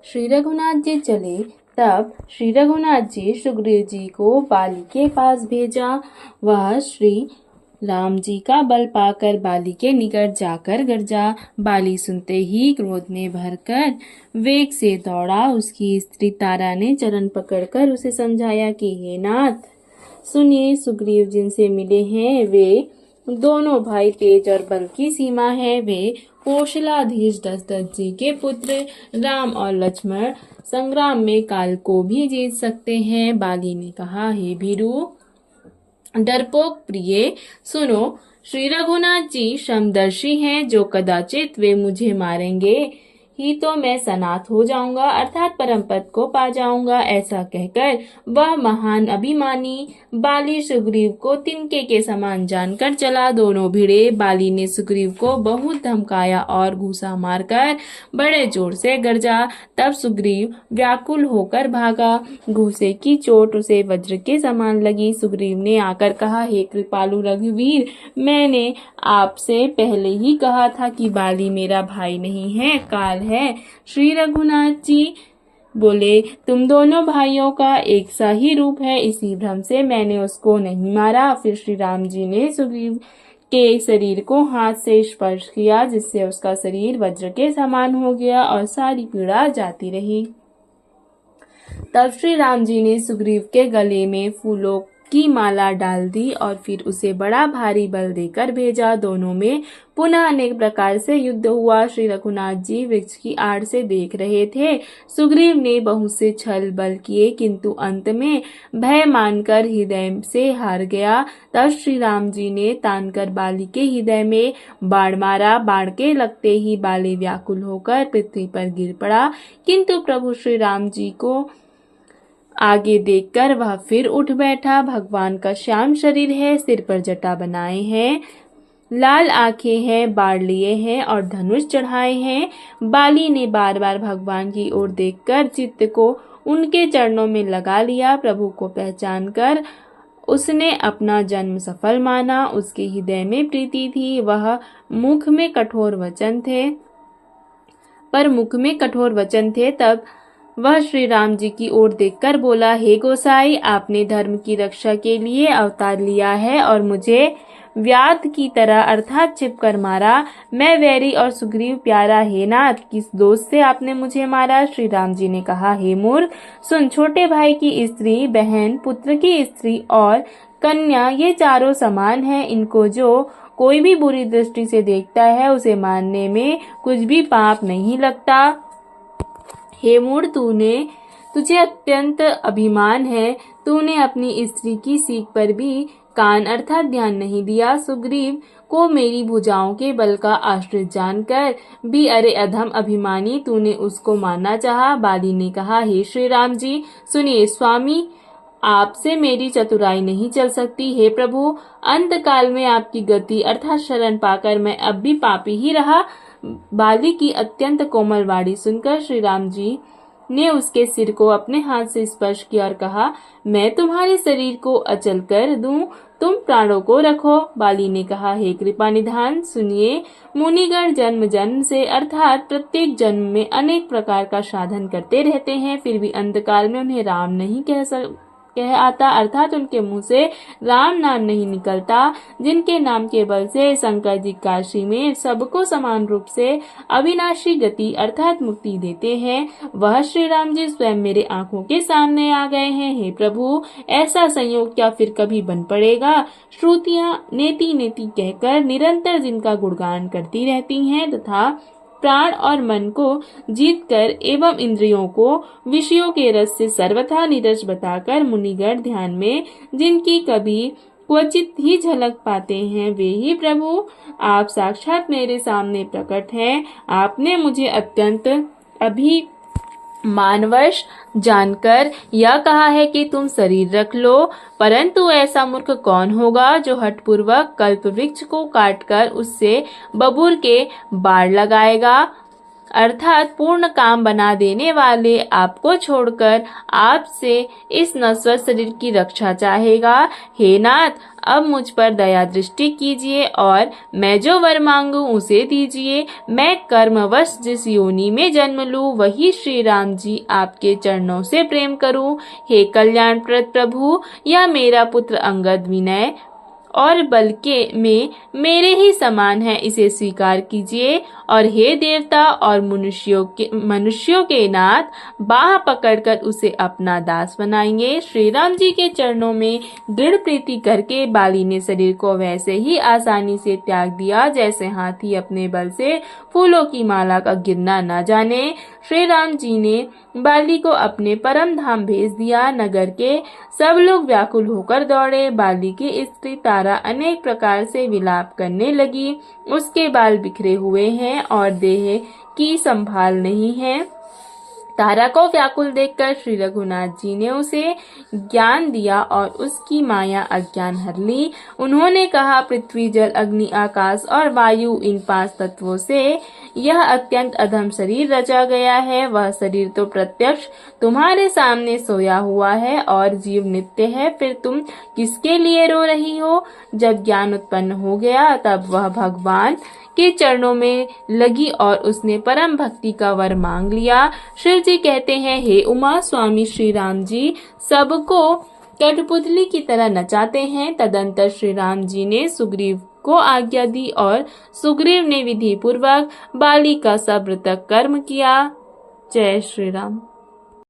श्री रघुनाथ जी चले। तब श्री रघुनाथ जी सुग्रीव जी को बाली के पास भेजा। वह श्री राम जी का बल पाकर बाली के निकट जाकर गरजा। बाली सुनते ही क्रोध में भरकर वेग से दौड़ा। उसकी स्त्री तारा ने चरण पकड़कर उसे समझाया कि हे नाथ सुनिए, सुग्रीव जिनसे मिले हैं वे दोनों भाई तेज और बल की सीमा है। वे कौशलाधीश दशरथ जी के पुत्र राम और लक्ष्मण संग्राम में काल को भी जीत सकते हैं। बाली ने कहा, हे भीरू डरपोक प्रिय सुनो, श्री रघुनाथ जी समदर्शी हैं। जो कदाचित वे मुझे मारेंगे ही तो मैं सनाथ हो जाऊंगा अर्थात परम पद को पा जाऊंगा। ऐसा कहकर वह महान अभिमानी बाली सुग्रीव को तिनके के समान जानकर चला। दोनों भिड़े। बाली ने सुग्रीव को बहुत धमकाया और घूसा मारकर बड़े जोर से गरजा। तब सुग्रीव व्याकुल होकर भागा। घूसे की चोट उसे वज्र के समान लगी। सुग्रीव ने आकर कहा, हे कृपालु रघुवीर, मैंने आपसे पहले ही कहा था कि बाली मेरा भाई नहीं है, काल है। श्री रघुनाथ जी बोले, तुम दोनों भाइयों का एक सा ही रूप है, इसी भ्रम से मैंने उसको नहीं मारा। फिर श्री राम जी ने सुग्रीव के शरीर को हाथ से स्पर्श किया, जिससे उसका शरीर वज्र के समान हो गया और सारी पीड़ा जाती रही। तब श्री राम जी ने सुग्रीव के गले में फूलों की माला डाल दी और फिर उसे बड़ा भारी बल देकर भेजा। दोनों में पुनः अनेक प्रकार से युद्ध हुआ। श्री रघुनाथ जी वृक्ष की आड़ से देख रहे थे। सुग्रीव ने बहुत से छल बल किए, किंतु अंत में भय मानकर हृदय से हार गया। तब श्री राम जी ने तानकर बाली के हृदय में बाण मारा। बाण के लगते ही बाली व्याकुल होकर पृथ्वी पर गिर पड़ा, किंतु प्रभु श्री राम जी को आगे देखकर वह फिर उठ बैठा। भगवान का श्याम शरीर है, सिर पर जटा बनाए हैं, लाल आंखें हैं, बाढ़ लिए हैं और धनुष चढ़ाए हैं। बाली ने बार बार भगवान की ओर देखकर चित्त को उनके चरणों में लगा लिया। प्रभु को पहचानकर उसने अपना जन्म सफल माना। उसके हृदय में प्रीति थी, वह मुख में कठोर वचन थे। तब वह श्री राम जी की ओर देखकर बोला, हे गोसाई, आपने धर्म की रक्षा के लिए अवतार लिया है और मुझे व्याध की तरह अर्थात छिप कर मारा। मैं वैरी और सुग्रीव प्यारा, हे नाथ, किस दोष से आपने मुझे मारा? श्री राम जी ने कहा, हे मूर्ख, सुन, छोटे भाई की स्त्री, बहन, पुत्र की स्त्री और कन्या ये चारों समान हैं। इनको जो कोई भी बुरी दृष्टि से देखता है उसे मारने में कुछ भी पाप नहीं लगता। हे मूढ़, तुझे अत्यंत अभिमान है, तूने अपनी स्त्री की सीख पर भी कान अर्थात ध्यान नहीं दिया। सुग्रीव को मेरी भुजाओं के बल का आश्रित जानकर भी अरे अधम अभिमानी, तूने उसको मारना चाहा। बाली ने कहा, हे श्री राम जी सुनिए, स्वामी, आपसे मेरी चतुराई नहीं चल सकती। हे प्रभु, अंत काल में आपकी गति अर्थात शरण पाकर मैं अब भी पापी ही रहा। बाली की अत्यंत कोमल वाणी सुनकर श्री राम जी ने उसके सिर को अपने हाथ से स्पर्श किया और कहा, मैं तुम्हारे शरीर को अचल कर दूं, तुम प्राणों को रखो। बाली ने कहा, हे कृपा निधान सुनिए, मुनिगण जन्म जन्म से अर्थात प्रत्येक जन्म में अनेक प्रकार का साधन करते रहते हैं, फिर भी अंतकाल में उन्हें राम नहीं कह आता अर्थात उनके मुंह से राम नाम नहीं निकलता। जिनके नाम के बल से शंकर जी काशी में सबको समान रूप से अविनाशी गति अर्थात मुक्ति देते हैं, वह श्री राम जी स्वयं मेरे आंखों के सामने आ गए हैं। हे प्रभु, ऐसा संयोग क्या फिर कभी बन पड़ेगा? श्रुतियां नेति नेति कहकर निरंतर जिनका गुणगान करती रहती हैं तथा प्राण और मन को जीतकर एवं इंद्रियों को विषयों के रस से सर्वथा नीरस बताकर मुनिगण ध्यान में जिनकी कभी क्वचित ही झलक पाते हैं, वे ही प्रभु आप साक्षात मेरे सामने प्रकट हैं। आपने मुझे अत्यंत अभिमानवश जानकर यह कहा है कि तुम शरीर रख लो, परंतु ऐसा मूर्ख कौन होगा जो हठपूर्वक कल्प वृक्ष को काटकर उससे बबूल के बाढ़ लगाएगा अर्थात पूर्ण काम बना देने वाले आपको छोड़कर आपसे इस नश्वर शरीर की रक्षा चाहेगा। हे नाथ, अब मुझ पर दया दृष्टि कीजिए और मैं जो वर मांगू उसे दीजिए। मैं कर्मवश जिस योनि में जन्म लूं वही श्री राम जी आपके चरणों से प्रेम करूं। हे कल्याणप्रद प्रभु, यह मेरा पुत्र अंगद विनय और बल के में मेरे ही समान है, इसे स्वीकार कीजिए। और हे देवता और मनुष्यों के नाथ, बाह पकड़कर उसे अपना दास बनाएंगे। श्री राम जी के चरणों में दृढ़ प्रीति करके बाली ने शरीर को वैसे ही आसानी से त्याग दिया जैसे हाथी अपने बल से फूलों की माला का गिरना न जाने। श्री राम जी ने बाली को अपने परम धाम भेज दिया। नगर के सब लोग व्याकुल होकर दौड़े। बाली की स्त्री तारा अनेक प्रकार से विलाप करने लगी। उसके बाल बिखरे हुए हैं और देह की संभाल नहीं है। तारा को व्याकुल देखकर श्री रघुनाथ जी ने उसे ज्ञान दिया और उसकी माया अज्ञान हर ली। उन्होंने कहा, पृथ्वी, जल, अग्नि, आकाश और वायु, इन 5 तत्वों से यह अत्यंत अधम शरीर रचा गया है। वह शरीर तो प्रत्यक्ष तुम्हारे सामने सोया हुआ है और जीव नित्य है। फिर तुम किसके लिए रो रही हो? जब ज्ञान उत्पन्न हो गया तब वह भगवान के चरणों में लगी और उसने परम भक्ति का वर मांग लिया। शिव जी कहते हैं, हे उमा, स्वामी श्री राम जी सबको कठपुतली की तरह नचाते हैं। तदंतर श्री राम जी ने सुग्रीव को आज्ञा दी और सुग्रीव ने विधि पूर्वक बाली का सब तक कर्म किया। जय श्री राम।